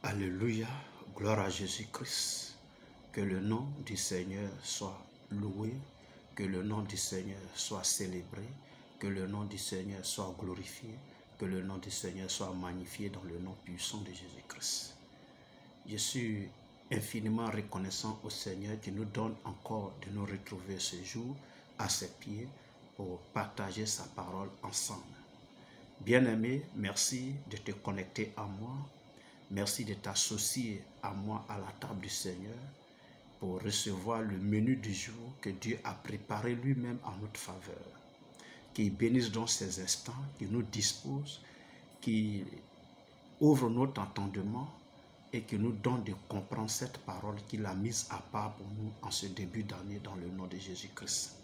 Alléluia, gloire à Jésus-Christ. Que le nom du Seigneur soit loué, que le nom du Seigneur soit célébré, que le nom du Seigneur soit glorifié, que le nom du Seigneur soit magnifié dans le nom puissant de Jésus-Christ. Je suis infiniment reconnaissant au Seigneur qui nous donne encore de nous retrouver ce jour à ses pieds pour partager sa parole ensemble. Bien-aimé, merci de te connecter à moi. Merci de t'associer à moi à la table du Seigneur pour recevoir le menu du jour que Dieu a préparé lui-même en notre faveur. Qu'il bénisse donc ces instants, qu'il nous dispose, qu'il ouvre notre entendement et qu'il nous donne de comprendre cette parole qu'il a mise à part pour nous en ce début d'année dans le nom de Jésus-Christ.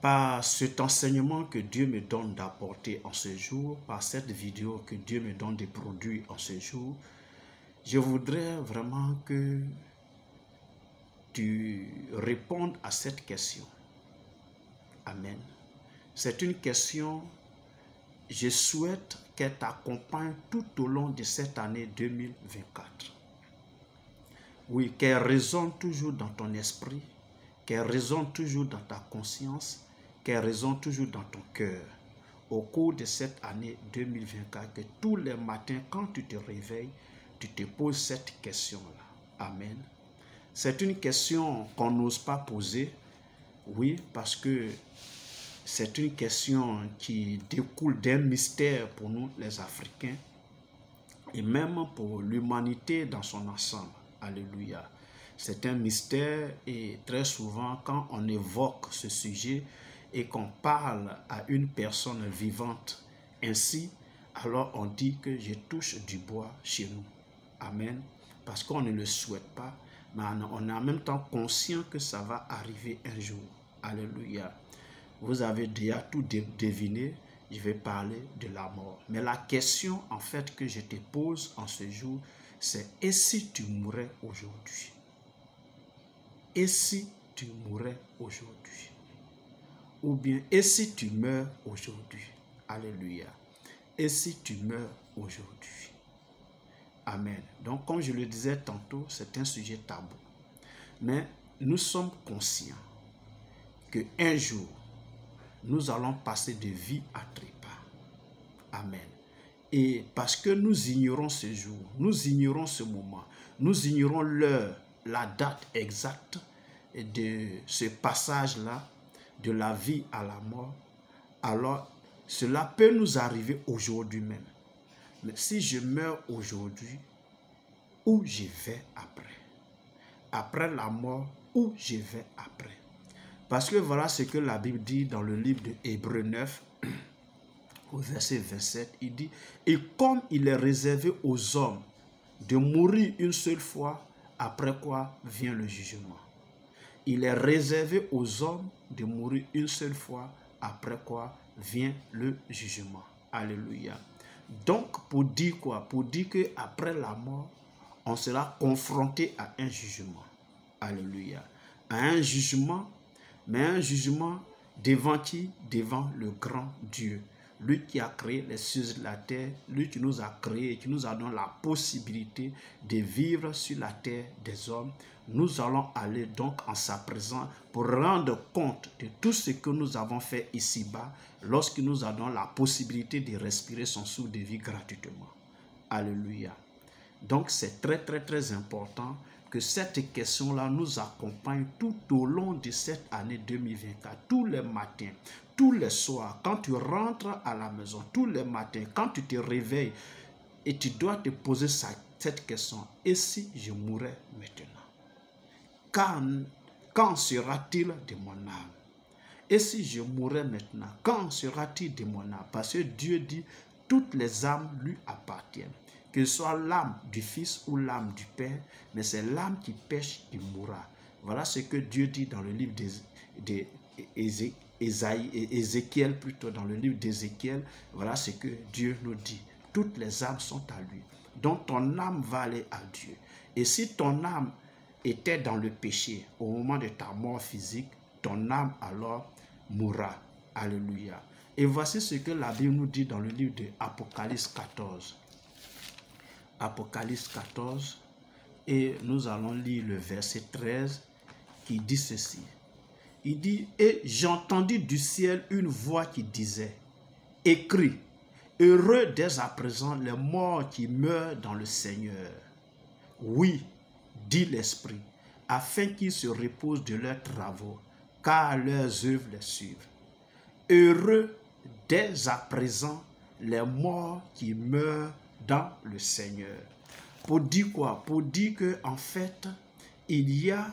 Par cet enseignement que Dieu me donne d'apporter en ce jour, par cette vidéo que Dieu me donne de produire en ce jour, je voudrais vraiment que tu répondes à cette question. Amen. C'est une question, je souhaite qu'elle t'accompagne tout au long de cette année 2024. Oui, qu'elle résonne toujours dans ton esprit, qu'elle résonne toujours dans ta conscience, qu'elle résonne toujours dans ton cœur. Au cours de cette année 2024, que tous les matins, quand tu te réveilles, tu te poses cette question-là. Amen. C'est une question qu'on n'ose pas poser. Oui, parce que c'est une question qui découle d'un mystère pour nous, les Africains, et même pour l'humanité dans son ensemble. Alléluia. C'est un mystère et très souvent, quand on évoque ce sujet et qu'on parle à une personne vivante ainsi, alors on dit que je touche du bois chez nous. Amen. Parce qu'on ne le souhaite pas, mais on est en même temps conscient que ça va arriver un jour. Alléluia. Vous avez déjà tout deviné, je vais parler de la mort. Mais la question en fait que je te pose en ce jour, c'est et si tu mourais aujourd'hui? Et si tu mourais aujourd'hui? Ou bien, et si tu meurs aujourd'hui? Alléluia. Et si tu meurs aujourd'hui? Amen. Donc, comme je le disais tantôt, c'est un sujet tabou. Mais nous sommes conscients qu'un jour, nous allons passer de vie à trépas. Amen. Et parce que nous ignorons ce jour, nous ignorons ce moment, nous ignorons l'heure, la date exacte de ce passage-là, de la vie à la mort, alors cela peut nous arriver aujourd'hui même. Mais si je meurs aujourd'hui, où je vais après? Après la mort, où je vais après? Parce que voilà ce que la Bible dit dans le livre de Hébreux 9, au verset 27, il dit « Et comme il est réservé aux hommes de mourir une seule fois, après quoi vient le jugement. » Il est réservé aux hommes de mourir une seule fois, après quoi vient le jugement. Alléluia. Donc, pour dire quoi? Pour dire qu'après la mort, on sera confronté à un jugement. Alléluia. À un jugement, mais un jugement devant qui? Devant le grand Dieu. Lui qui a créé les cieux et la terre, lui qui nous a créés, qui nous a donné la possibilité de vivre sur la terre des hommes. Nous allons aller donc en sa présence pour rendre compte de tout ce que nous avons fait ici-bas lorsque nous avons la possibilité de respirer son souffle de vie gratuitement. Alléluia. Donc c'est très important que cette question-là nous accompagne tout au long de cette année 2024, tous les matins, tous les soirs, quand tu rentres à la maison, tous les matins, quand tu te réveilles, et tu dois te poser cette question, et si je mourais maintenant? Quand sera-t-il de mon âme? Et si je mourais maintenant, quand sera-t-il de mon âme? Parce que Dieu dit, toutes les âmes lui appartiennent. Que ce soit l'âme du Fils ou l'âme du Père, mais c'est l'âme qui pêche qui mourra. Voilà ce que Dieu dit dans le livre d'Ézéchiel, plutôt dans le livre d'Ézéchiel. Voilà ce que Dieu nous dit. Toutes les âmes sont à lui. Donc ton âme va aller à Dieu. Et si ton âme était dans le péché au moment de ta mort physique, ton âme alors mourra. Alléluia. Et voici ce que la Bible nous dit dans le livre de Apocalypse 14. Apocalypse 14, et nous allons lire le verset 13 qui dit ceci. Il dit, et j'entendis du ciel une voix qui disait, écris, heureux dès à présent les morts qui meurent dans le Seigneur. Oui, dit l'Esprit, afin qu'ils se reposent de leurs travaux, car leurs œuvres les suivent. Heureux dès à présent les morts qui meurent dans le Seigneur. Pour dire quoi? Pour dire qu'en fait, il y a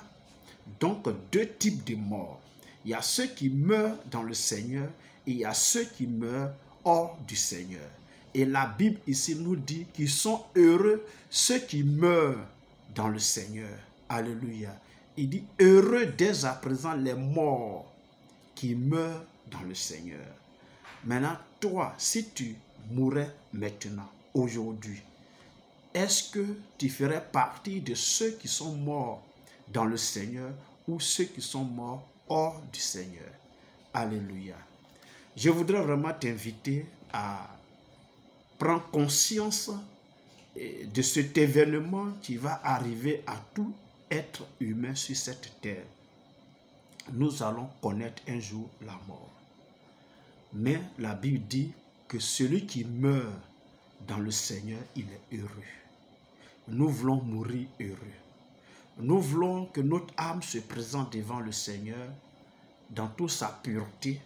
donc deux types de morts. Il y a ceux qui meurent dans le Seigneur et il y a ceux qui meurent hors du Seigneur. Et la Bible ici nous dit qu'ils sont heureux ceux qui meurent dans le Seigneur. Alléluia. Il dit heureux dès à présent les morts qui meurent dans le Seigneur. Maintenant, toi, si tu mourais maintenant, aujourd'hui, est-ce que tu ferais partie de ceux qui sont morts dans le Seigneur ou ceux qui sont morts hors du Seigneur? Alléluia. Je voudrais vraiment t'inviter à prendre conscience de cet événement qui va arriver à tout être humain sur cette terre. Nous allons connaître un jour la mort. Mais la Bible dit que celui qui meurt dans le Seigneur, il est heureux. Nous voulons mourir heureux. Nous voulons que notre âme se présente devant le Seigneur dans toute sa pureté,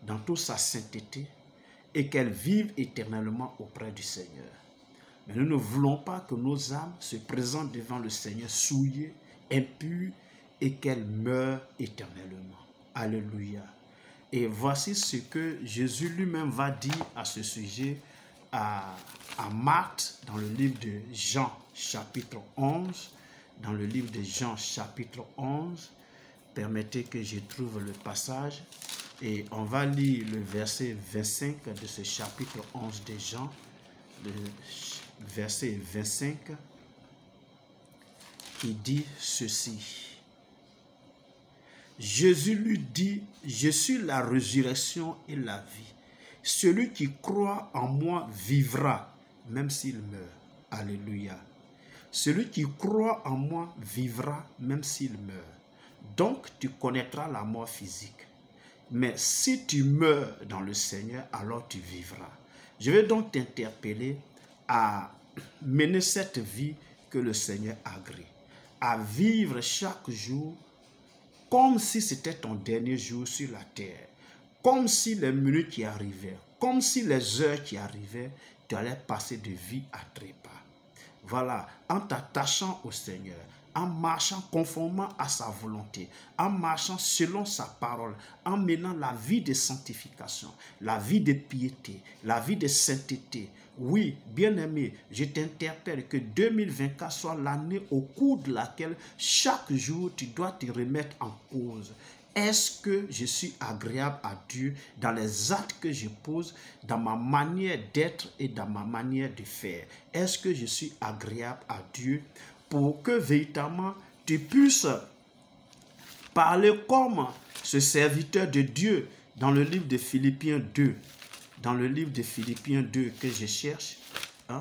dans toute sa sainteté, et qu'elle vive éternellement auprès du Seigneur. Mais nous ne voulons pas que nos âmes se présentent devant le Seigneur souillées, impures, et qu'elles meurent éternellement. Alléluia. Et voici ce que Jésus lui-même va dire à ce sujet à Marc, dans le livre de Jean, chapitre 11. Dans le livre de Jean, chapitre 11, permettez que je trouve le passage. Et on va lire le verset 25 de ce chapitre 11 de Jean, le verset 25, qui dit ceci. Jésus lui dit, je suis la résurrection et la vie. Celui qui croit en moi vivra, même s'il meurt. Alléluia. Celui qui croit en moi vivra, même s'il meurt. Donc, tu connaîtras la mort physique. Mais si tu meurs dans le Seigneur, alors tu vivras. Je vais donc t'interpeller à mener cette vie que le Seigneur agrée. À vivre chaque jour comme si c'était ton dernier jour sur la terre. Comme si les minutes qui arrivaient, comme si les heures qui arrivaient, tu allais passer de vie à trépas. Voilà, en t'attachant au Seigneur, en marchant conformément à sa volonté, en marchant selon sa parole, en menant la vie de sanctification, la vie de piété, la vie de sainteté. Oui, bien-aimé, je t'interpelle que 2024 soit l'année au cours de laquelle chaque jour tu dois te remettre en cause. Est-ce que je suis agréable à Dieu dans les actes que je pose, dans ma manière d'être et dans ma manière de faire? Est-ce que je suis agréable à Dieu pour que véritablement tu puisses parler comme ce serviteur de Dieu dans le livre de Philippiens 2. Dans le livre de Philippiens 2 que je cherche,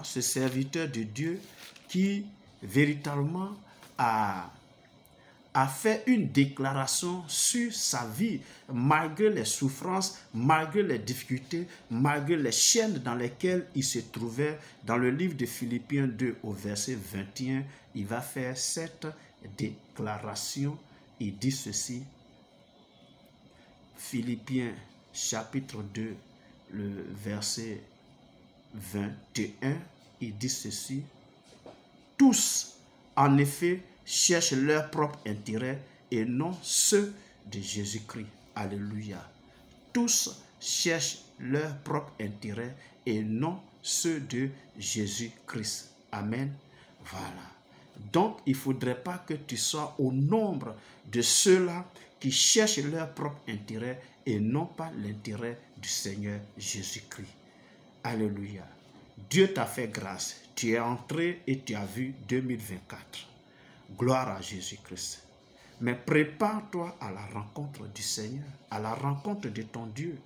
ce serviteur de Dieu qui véritablement a fait une déclaration sur sa vie, malgré les souffrances, malgré les difficultés, malgré les chaînes dans lesquelles il se trouvait. Dans le livre de Philippiens 2 au verset 21, il va faire cette déclaration. Il dit ceci, Philippiens chapitre 2, le verset 21, il dit ceci, « Tous, en effet, cherchent leur propre intérêt et non ceux de Jésus-Christ. » Alléluia. Tous cherchent leur propre intérêt et non ceux de Jésus-Christ. Amen. Voilà. Donc, il ne faudrait pas que tu sois au nombre de ceux-là qui cherchent leur propre intérêt et non pas l'intérêt du Seigneur Jésus-Christ. Alléluia. Dieu t'a fait grâce. Tu es entré et tu as vu 2024. Gloire à Jésus-Christ. Mais prépare-toi à la rencontre du Seigneur, à la rencontre de ton Dieu.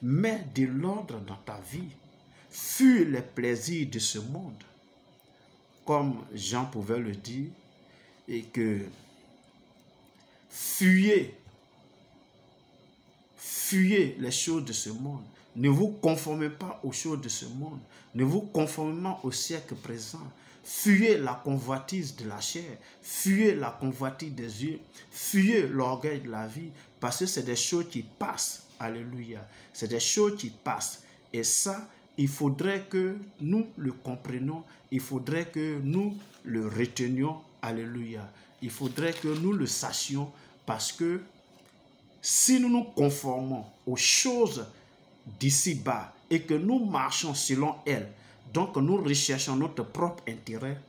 Mets de l'ordre dans ta vie. Fuis les plaisirs de ce monde. comme Jean pouvait le dire, et que fuyez les choses de ce monde. Ne vous conformez pas aux choses de ce monde. Ne vous conformez pas au siècle présent. Fuyez la convoitise de la chair. Fuyez la convoitise des yeux. Fuyez l'orgueil de la vie. Parce que c'est des choses qui passent. Alléluia. C'est des choses qui passent. Et ça, il faudrait que nous le comprenions. Il faudrait que nous le retenions. Alléluia. Il faudrait que nous le sachions. Parce que si nous nous conformons aux choses d'ici-bas et que nous marchons selon elles, donc nous recherchons notre propre intérêt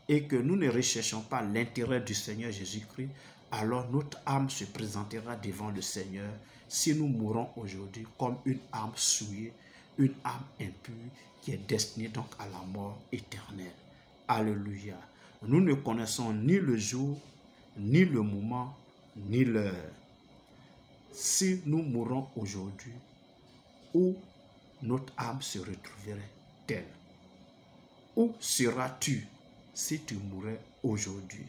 et que nous ne recherchons pas l'intérêt du Seigneur Jésus-Christ, alors notre âme se présentera devant le Seigneur si nous mourons aujourd'hui comme une âme souillée, une âme impure qui est destinée donc à la mort éternelle. Alléluia. Nous ne connaissons ni le jour, ni le moment, ni l'heure. Si nous mourons aujourd'hui, où notre âme se retrouverait-elle? Où seras-tu si tu mourais aujourd'hui?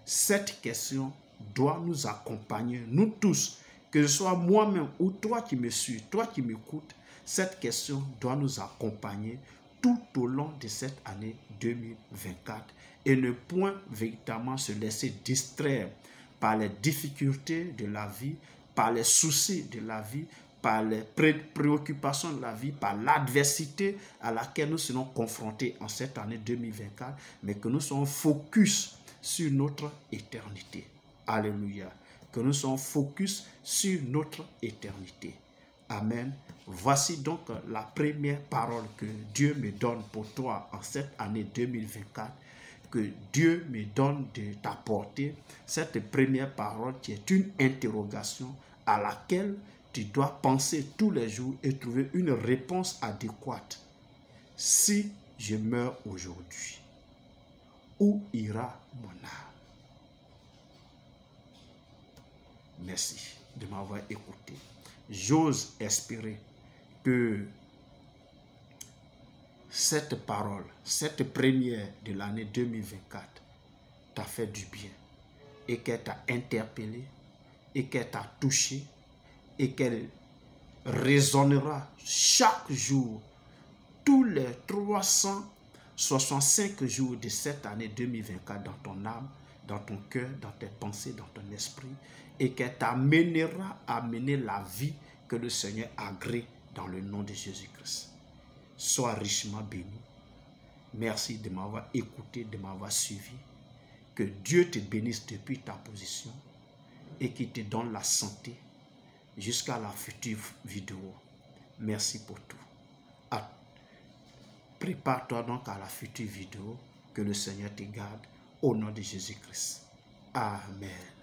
Cette question doit nous accompagner, nous tous, que ce soit moi-même ou toi qui me suis, toi qui m'écoutes. Cette question doit nous accompagner tout au long de cette année 2024 et ne point véritablement se laisser distraire par les difficultés de la vie, par les soucis de la vie, par les préoccupations de la vie, par l'adversité à laquelle nous serons confrontés en cette année 2024, mais que nous soyons focus sur notre éternité. Alléluia. Que nous soyons focus sur notre éternité. Amen. Voici donc la première parole que Dieu me donne pour toi en cette année 2024. Que Dieu me donne de t'apporter cette première parole qui est une interrogation à laquelle tu dois penser tous les jours et trouver une réponse adéquate. Si je meurs aujourd'hui, où ira mon âme? Merci de m'avoir écouté. J'ose espérer que cette parole, cette première de l'année 2024 t'a fait du bien et qu'elle t'a interpellé et qu'elle t'a touché et qu'elle résonnera chaque jour, tous les 365 jours de cette année 2024 dans ton âme, dans ton cœur, dans tes pensées, dans ton esprit, et qu'elle t'amènera à mener la vie que le Seigneur agrée dans le nom de Jésus-Christ. Sois richement béni. Merci de m'avoir écouté, de m'avoir suivi. Que Dieu te bénisse depuis ta position et qu'il te donne la santé jusqu'à la future vidéo. Merci pour tout. Prépare-toi donc à la future vidéo. Que le Seigneur te garde au nom de Jésus-Christ. Amen.